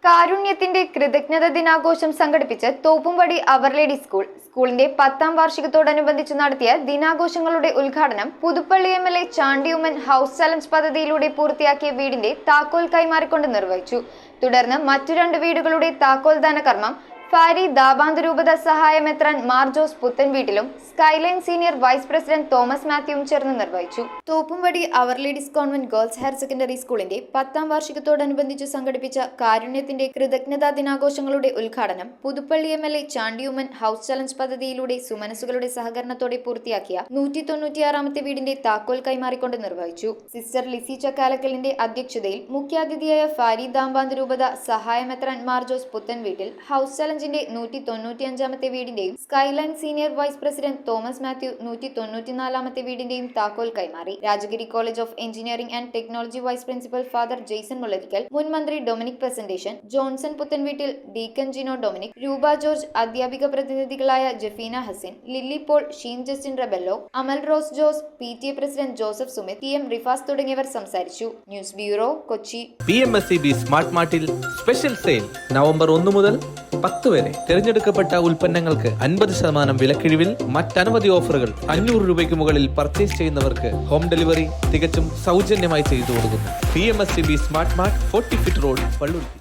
കാരുണ്യത്തിന്റെ കൃതജ്ഞത ദിനാഘോഷം സംഘടിപ്പിച്ച് തോപ്പുംപടി അവർ ലേഡി സ്കൂളിന്റെ 10ാം വാർഷികത്തോടനുബന്ധിച്ച് നടത്തിയ ദിനാഘോഷങ്ങളുടെ ഉദ്ഘാടനം Puthuppally MLA Chandy Oommen house challenge പദ്ധതിയിലൂടെ പൂർത്തിയാക്കിയ വീടിന്റെ താക്കോൽ കൈമാറിക്കൊണ്ട് നിർവഹിച്ചു. തുടർന്ന് മറ്റു 2 വീടുകളുടെ താക്കോൽ ദാന കർമ്മം ഫാരി ദാബാന്തരൂപത സഹായമെത്രാൻ മാർ ജോസ് പുത്തൻവീട്ടിലും Skyline senior vice president Thomas മാത്യുവും ചേർന്ന് നിർവഹിച്ചു. Thoppumpady our lady's convent girls higher secondary സ്കൂളിന്റെ 10ാം വാർഷികത്തോടനുബന്ധിച്ച് സംഘടിപ്പിച്ച കാരുണ്യത്തിന്റെ കൃതജ്ഞതാ ദിനാഘോഷങ്ങളുടെ ഉദ്ഘാടനം Puthuppally MLA Chandy Oommen house challenge പദ്ധതിയിലൂടെ സുമനസുകളുടെ സഹകരണത്തോടെ പൂർത്തിയാക്കിയ 196ാമത്തെ വീടിന്റെ താക്കോൽ കൈമാറിക്കൊണ്ട് നിർവഹിച്ചു. സിസ്റ്റർ ലിസി ചക്കാലക്കലിന്റെ അധ്യക്ഷതയിൽ മുഖ്യാതിഥിയായ ഫാരി ദാബാന്തരൂപത സഹായമെത്രാൻ മാർ ജോസ് പുത്തൻവീട്ടിൽ ഹൗസ് ചലഞ്ച് 195ാമത്തെ വീടിന്റെയും Skyline senior vice president Thomas Mathew 194ാമത്തെ വീടിന്റെയും താക്കോൽ കൈമാറി. Rajagiri college of engineering and technology vice principal father Jaison Mullarikkal, മുൻ മന്ത്രി ഡൊമിനിക് പ്രസന്റേഷൻ, ജോൺസൺ പുത്തൻവീട്ടിൽ, ഡീക്കൻ ജിനോ ഡൊമിനിക്, രൂപ ജോർജ്, അധ്യാപിക പ്രതിനിധികളായ Jafeena Hasin, Lilly Paul, Sheen Justin Rebello, Amal Rose Jose, PTA president Joseph Sumith, TM Rifas തുടങ്ങിയവർ സംസാരിച്ചു. News bureau, Kochi. PMSCB smart മാർട്ടിൽ സ്പെഷ്യൽ സെയിൽ നവംബർ 1 മുതൽ 10 വരെ തിരഞ്ഞെടുക്കപ്പെട്ട ഉൽപ്പന്നങ്ങൾക്ക് 50% വിലക്കിഴിവിൽ മറ്റനവധി ഓഫറുകൾ. 500 രൂപയ്ക്ക് മുകളിൽ പർച്ചേസ് ചെയ്യുന്നവർക്ക് ഹോം ഡെലിവറി തികച്ചും സൗജന്യമായി ചെയ്തു കൊടുക്കുന്നു. PMSCB smart mart, 40 feet road, Palluruthy.